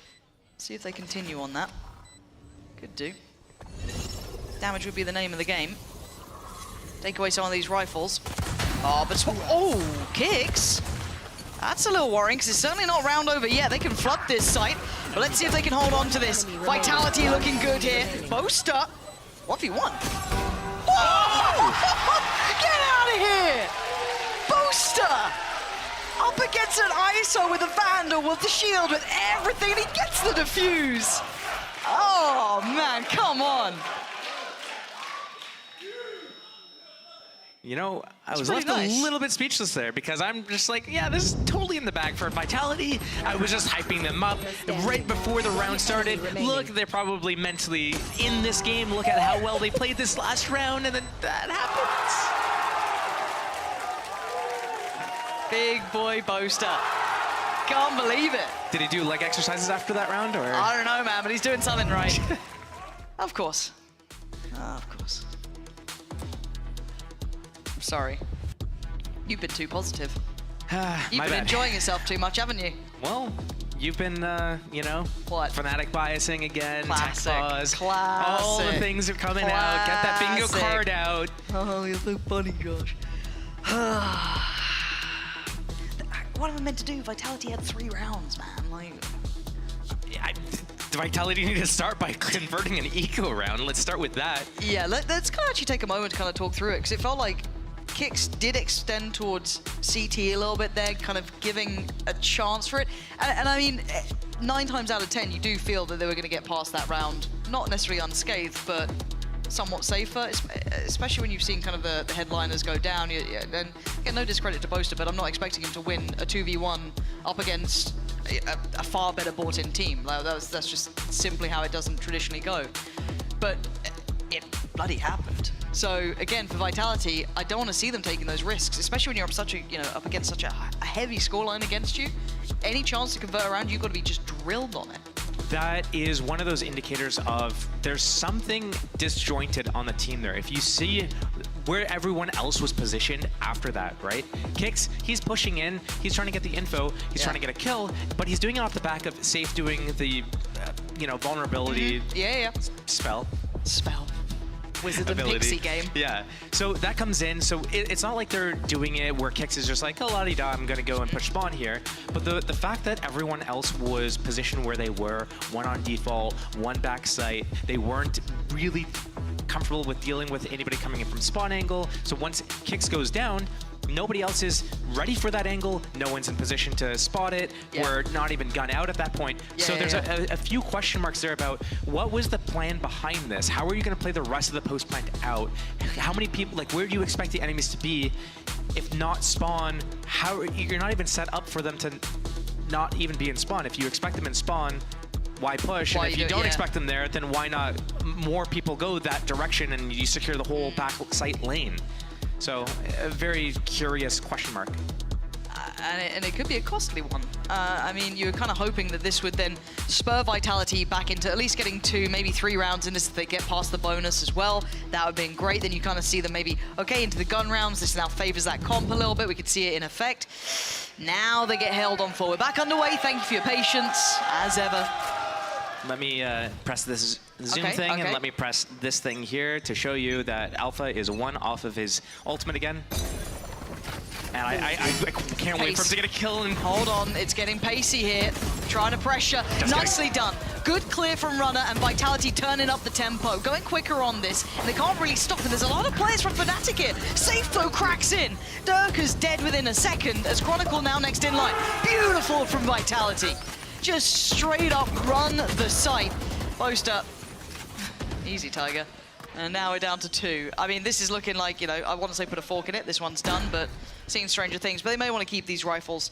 see if they continue on that. Could do. Damage would be the name of the game. Take away some of these rifles. Oh, but oh, Kicks. That's a little worrying, because it's certainly not round over yet. They can flood this site, but let's see if they can hold on to this. Vitality looking good here. Boaster, 1v1. Oh! Get out of here! Boaster! Up against an ISO with a Vandal, with the shield, with everything, and he gets the defuse. Oh, man, come on. You know, I was pretty left nice. a little bit speechless there because I'm just like, yeah, this is totally in the bag for Vitality. I was just hyping them up right before the round started. Look, they're probably mentally in this game. Look at how well they played this last round, and then that happens. Big boy Boaster. Can't believe it. Did he do leg exercises after that round, or? I don't know, man, but he's doing something right. Of course. Of course. I'm sorry. You've been too positive. You've been enjoying yourself too much, haven't you? Well, you've been, you know, What? Fnatic biasing again, Classic. tech pause. Classic. All the things are coming out. Get that bingo Classic. card out. Oh, you're so funny, Josh. What am I meant to do? Vitality had 3 rounds, man. Like, Vitality need to start by converting an eco round. Let's start with that. yeah, let's kind of actually take a moment to kind of talk through it, because it felt like Kicks did extend towards CT a little bit there, kind of giving a chance for it. And I mean, 9 times out of 10, you do feel that they were going to get past that round, not necessarily unscathed, but somewhat safer, especially when you've seen kind of the headliners go down. And again, no discredit to Boaster, but I'm not expecting him to win a 2v1 up against a far better bought-in team. That's just simply how it doesn't traditionally go. But it bloody happened. So again, for Vitality, I don't want to see them taking those risks, especially when you're up against such a heavy scoreline against you. Any chance to convert around, you've got to be just drilled on it. That is one of those indicators of there's something disjointed on the team there. If you see where everyone else was positioned after that, right? Kicks, he's pushing in, he's trying to get the info, he's trying to get a kill, but he's doing it off the back of Safe doing the, vulnerability spell. Wizard and Pixie game. Yeah, so that comes in, so it's not like they're doing it where Kicks is just like, oh, la-di-da, I'm gonna go and push spawn here. But the fact that everyone else was positioned where they were, one on default, one back site, they weren't really comfortable with dealing with anybody coming in from spawn angle. So once Kicks goes down, nobody else is ready for that angle. No one's in position to spot it. We're not even gun out at that point. So there's a few question marks there about what was the plan behind this? How are you going to play the rest of the post plant out? How many people, like, where do you expect the enemies to be? If not spawn, you're not even set up for them to not even be in spawn. If you expect them in spawn, why push? And if you don't expect them there, then why not more people go that direction and you secure the whole back site lane? So, a very curious question mark. And it could be a costly one. I mean, you were kind of hoping that this would then spur Vitality back into at least getting 2, maybe 3 rounds in this if they get past the bonus as well. That would have been great. Then you kind of see them maybe, okay, into the gun rounds. This now favors that comp a little bit. We could see it in effect. Now they get held on forward. Back underway. Thank you for your patience, as ever. let me press this zoom Okay, thing, okay. and let me press this thing here to show you that Alpha is 1 off of his ultimate again. And I can't wait for him to get a kill. And Hold on, it's getting pacey here. Trying to pressure. Nicely done. Good clear from Runner, and Vitality turning up the tempo. Going quicker on this, and they can't really stop it. There's a lot of players from Fnatic here. Safe though cracks in. Dirker's dead within a second, as Chronicle now next in line. Beautiful from Vitality. Just straight up run the site. Boaster. Easy, Tiger. And now we're down to 2. I mean, this is looking like, you know, I want to say put a fork in it. This one's done, but seen stranger things. But they may want to keep these rifles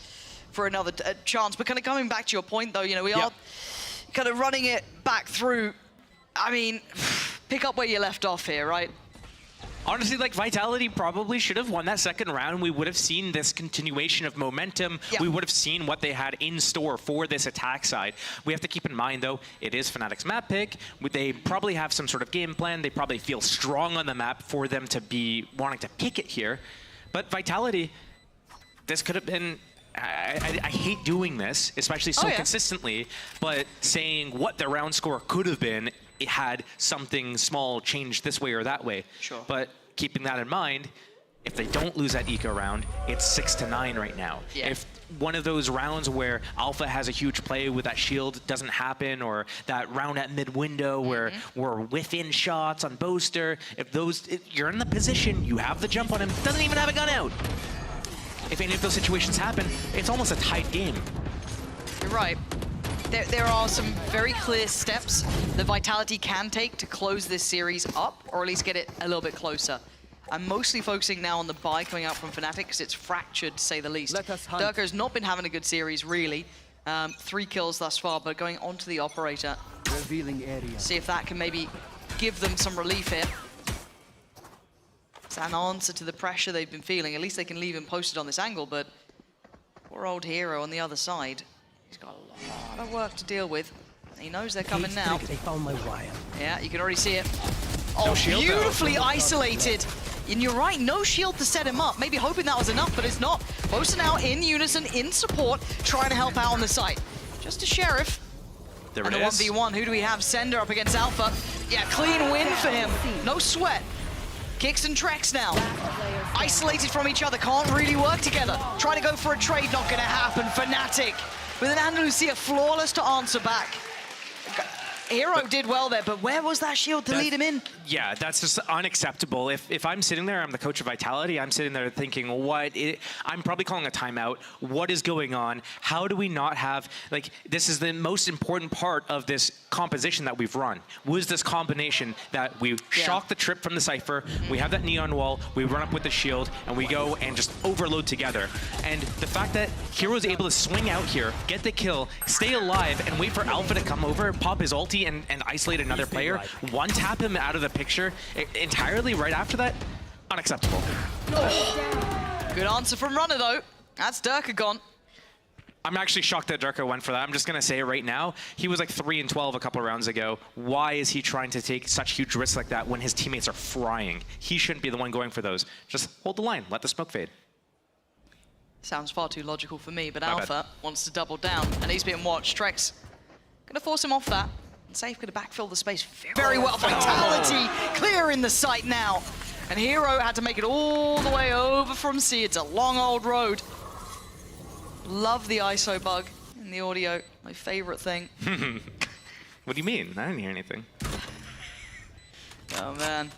for another chance. But kind of coming back to your point, though, you know, we are kind of running it back through. I mean, pick up where you left off here, right? honestly, like, Vitality probably should have won that second round. We would have seen this continuation of momentum. Yeah. We would have seen what they had in store for this attack side. We have to keep in mind, though, it is Fnatic's map pick. They probably have some sort of game plan. They probably feel strong on the map for them to be wanting to pick it here. But Vitality, this could have been... I hate doing this, especially so consistently, but saying what the round score could have been, it had something small changed this way or that way. Sure. But keeping that in mind, if they don't lose that eco round, it's 6-9 right now. Yeah. If one of those rounds where Alpha has a huge play with that shield doesn't happen, or that round at mid window where we're within shots on Boaster, if you're in the position, you have the jump on him, doesn't even have a gun out. If any of those situations happen, it's almost a tight game. You're right. There are some very clear steps that Vitality can take to close this series up, or at least get it a little bit closer. I'm mostly focusing now on the buy coming out from Fnatic, because it's fractured, to say the least. Dirker's not been having a good series, really. 3 kills thus far, but going on to the Operator. Revealing area. See if that can maybe give them some relief here. It's an answer to the pressure they've been feeling. At least they can leave him posted on this angle, but poor old Hero on the other side. He's got a lot of work to deal with. He knows they're coming now. They found my wire. Yeah, you can already see it. Oh, No shield, though. beautifully isolated. And you're right, no shield to set him up. Maybe hoping that was enough, but it's not. Both are now in unison, in support, trying to help out on the site. Just a Sheriff. There And it a is. 1v1, who do we have? Sender up against Alpha. Yeah, clean win for him. No sweat. Kicks and Trex now. Isolated from each other, can't really work together. Trying to go for a trade, not gonna happen. Fnatic with an Andalusia flawless to answer back. Hero did well there, but where was that shield to lead him in? Yeah, that's just unacceptable. If I'm sitting there, I'm the coach of Vitality, I'm sitting there thinking, I'm probably calling a timeout. What is going on? How do we not have, like, this is the most important part of this composition that we've run. Was this combination that we shock the trip from the Cypher, we have that neon wall, we run up with the shield, and we go and just overload together. And the fact that Hero's able to swing out here, get the kill, stay alive, and wait for Alpha to come over, pop his ulti, and isolate another player, one-tap him out of the picture entirely right after that, unacceptable. Good answer from Runner, though. That's Dirker gone. I'm actually shocked that Dirker went for that. I'm just going to say it right now. He was like 3-12 a couple of rounds ago. Why is he trying to take such huge risks like that when his teammates are frying? He shouldn't be the one going for those. Just hold the line. Let the smoke fade. Sounds far too logical for me, but My Alpha wants to double down, and he's being watched. Trex gonna force him off that. And Safe gonna backfill the space very well. Vitality clearing the site now. And Hero had to make it all the way over from C. It's a long old road. Love the ISO bug in the audio. My favorite thing. What do you mean? I didn't hear anything. Oh, man.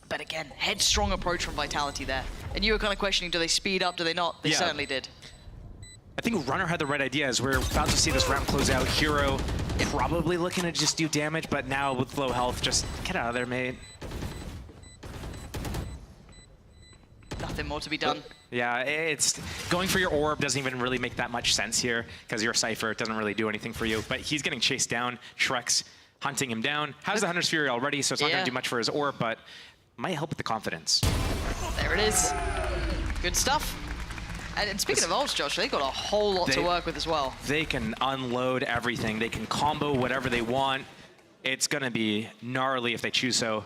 But again, headstrong approach from Vitality there. And you were kind of questioning, do they speed up, do they not? They certainly did. I think Runner had the right idea as we're about to see this round close out. Hero probably looking to just do damage, but now with low health, just get out of there, mate. Nothing more to be done. Yeah, it's going for your orb doesn't even really make that much sense here because your Cypher doesn't really do anything for you. But he's getting chased down. Trex hunting him down. Has the Hunter's Fury already, so it's not going to do much for his orb, but might help with the confidence. There it is. Good stuff. And speaking of ults, Josh, they've got a whole lot to work with as well. They can unload everything. They can combo whatever they want. It's going to be gnarly if they choose so.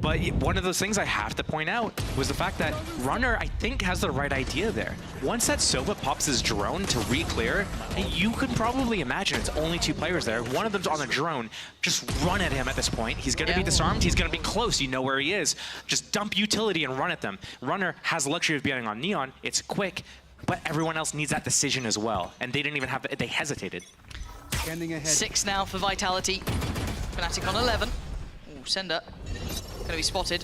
But one of those things I have to point out was the fact that Runner, I think, has the right idea there. Once that Sova pops his drone to re-clear, you can probably imagine it's only 2 players there. One of them's on the drone. Just run at him at this point. He's going to be disarmed. He's going to be close. You know where he is. Just dump utility and run at them. Runner has the luxury of being on Neon. It's quick, but everyone else needs that decision as well. And they didn't even have it. They hesitated. Scanning ahead. 6 now for Vitality. Fnatic on 11. Ooh, Sender. Gonna be spotted.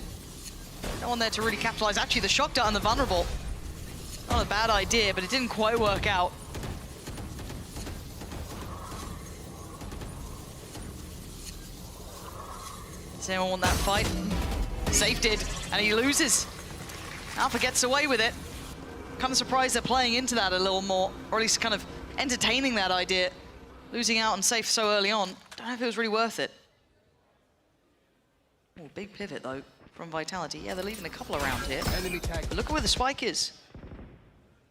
No one there to really capitalize. Actually, the shock dart and the vulnerable. Not a bad idea, but it didn't quite work out. Does anyone want that fight? Safe did, and he loses. Alpha gets away with it. Kind of surprised they're playing into that a little more, or at least kind of entertaining that idea. Losing out on Safe so early on. Don't know if it was really worth it. Oh, big pivot, though, from Vitality. Yeah, they're leaving a couple around here. Enemy tag. But look at where the spike is.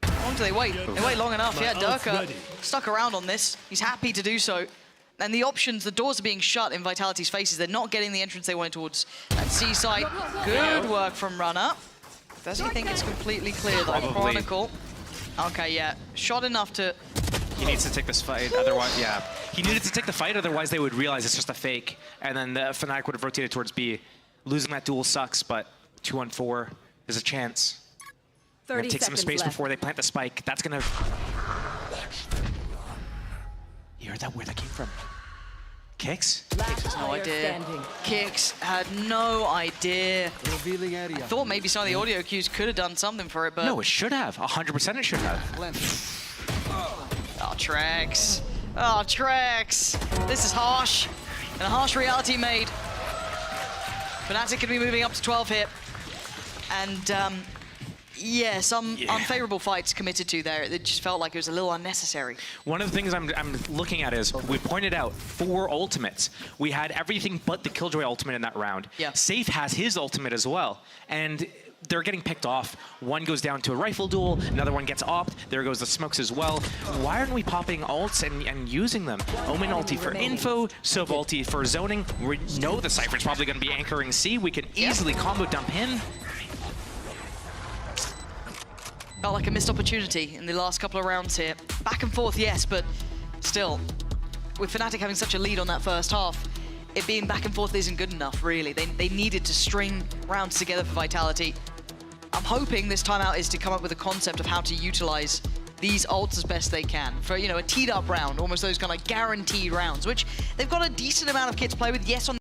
How long do they wait? They wait long enough. Yeah, Durka stuck around on this. He's happy to do so. And the options, the doors are being shut in Vitality's faces. They're not getting the entrance they wanted towards that C site. Good work from Runner. Does he think it's completely clear, though? Chronicle. Okay, yeah. Shot enough to... He needs to take this fight, otherwise, yeah. He needed to take the fight, otherwise they would realize it's just a fake, and then the Fnatic would have rotated towards B. Losing that duel sucks, but 2-on-4, there's a chance. 30 take some space left. before they plant the spike. That's gonna... You heard that, where that came from? Kicks? Kicks has no idea. Kicks had no idea. Revealing area. I thought maybe some of the audio cues could have done something for it, but... No, it should have. 100% it should have. Oh, Trex. Oh, Trex. This is harsh. And a harsh reality made. Fnatic could be moving up to 12 here. And, yeah, some unfavorable fights committed to there. It just felt like it was a little unnecessary. One of the things I'm looking at is, we pointed out 4 ultimates. We had everything but the Killjoy ultimate in that round. Yeah. Safe has his ultimate as well. And they're getting picked off. One goes down to a rifle duel, another one gets opt, there goes the smokes as well. Why aren't we popping ults and using them? Omen ulti for info, Sov ulti for zoning. We know the Cypher's probably going to be anchoring C. We can easily combo dump him. Felt like a missed opportunity in the last couple of rounds here. Back and forth, yes, but still, with Fnatic having such a lead on that first half, it being back and forth isn't good enough, really. They needed to string rounds together for Vitality. I'm hoping this timeout is to come up with a concept of how to utilize these ults as best they can for, you know, a teed up round, almost those kind of guaranteed rounds, which they've got a decent amount of kit to play with. Yes, on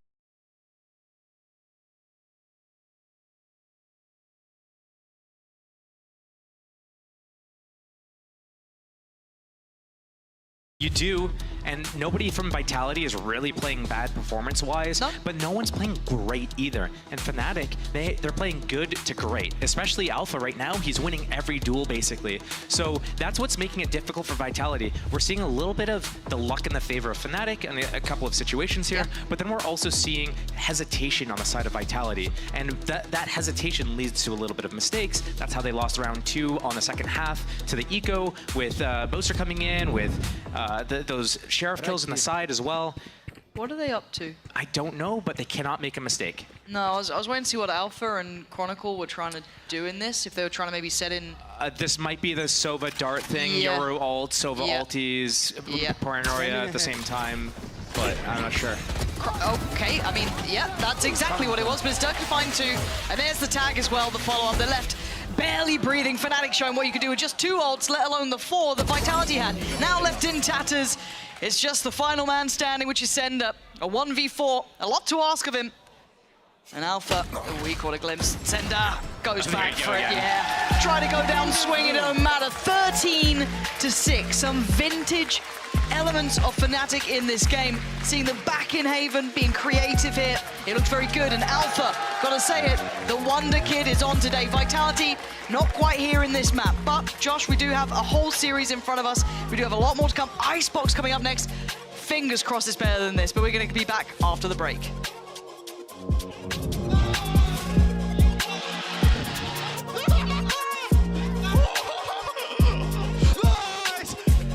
You do, and nobody from Vitality is really playing bad performance-wise, but no one's playing great either. And Fnatic, they're playing good to great, especially Alpha right now. He's winning every duel, basically. So that's what's making it difficult for Vitality. We're seeing a little bit of the luck in the favor of Fnatic in a couple of situations here, but then we're also seeing hesitation on the side of Vitality. And that hesitation leads to a little bit of mistakes. That's how they lost round 2 on the second half to the Eco, with Boaster coming in, with those Sheriff kills on the side as well. what are they up to? I don't know, but they cannot make a mistake. No, I was waiting to see what Alpha and Chronicle were trying to do in this, if they were trying to maybe set in... This might be the Sova Dart thing, Yoru ult, Sova ultis, Paranoia at the same time, but I'm not sure. Okay, I mean, yeah, that's exactly what it was, but it's Durka fine too. And there's the tag as well, the follow-up. They're left barely breathing. Fnatic showing what you could do with just 2 ults, let alone the 4 that Vitality had. Now left in tatters. It's just the final man standing, which is Sender. A 1v4, a lot to ask of him. And Alpha, oh, he caught a glimpse. Sender goes back for it, Try to go down swinging, it don't matter. 13-6, some vintage elements of Fnatic in this game. Seeing them back in Haven, being creative here. It looks very good, and Alpha, gotta say it, the Wonder Kid is on today. Vitality, not quite here in this map, but Josh, we do have a whole series in front of us. We do have a lot more to come. Icebox coming up next. Fingers crossed it's better than this, but we're gonna be back after the break.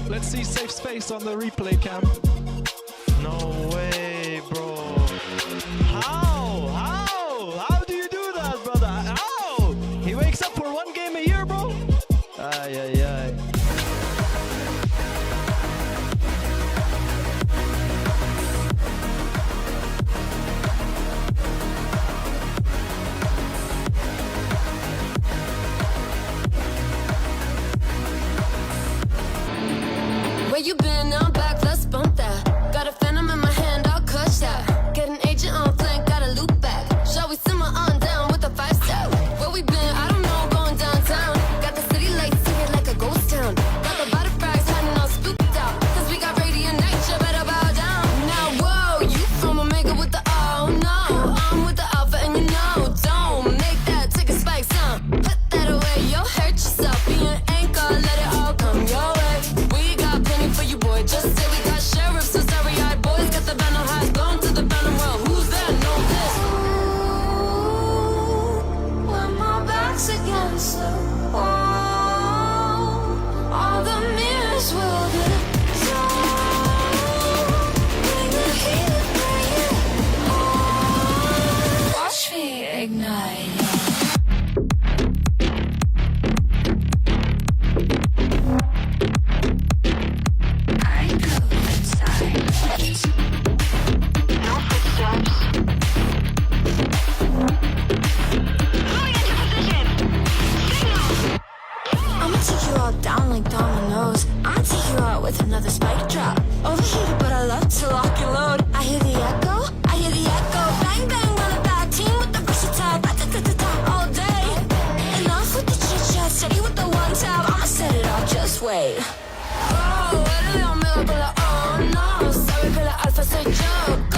Let's see safe space on the replay cam. No way, bro. How? way. Oh, el mío me va con la oh, no. Sabe que la alfa soy yo.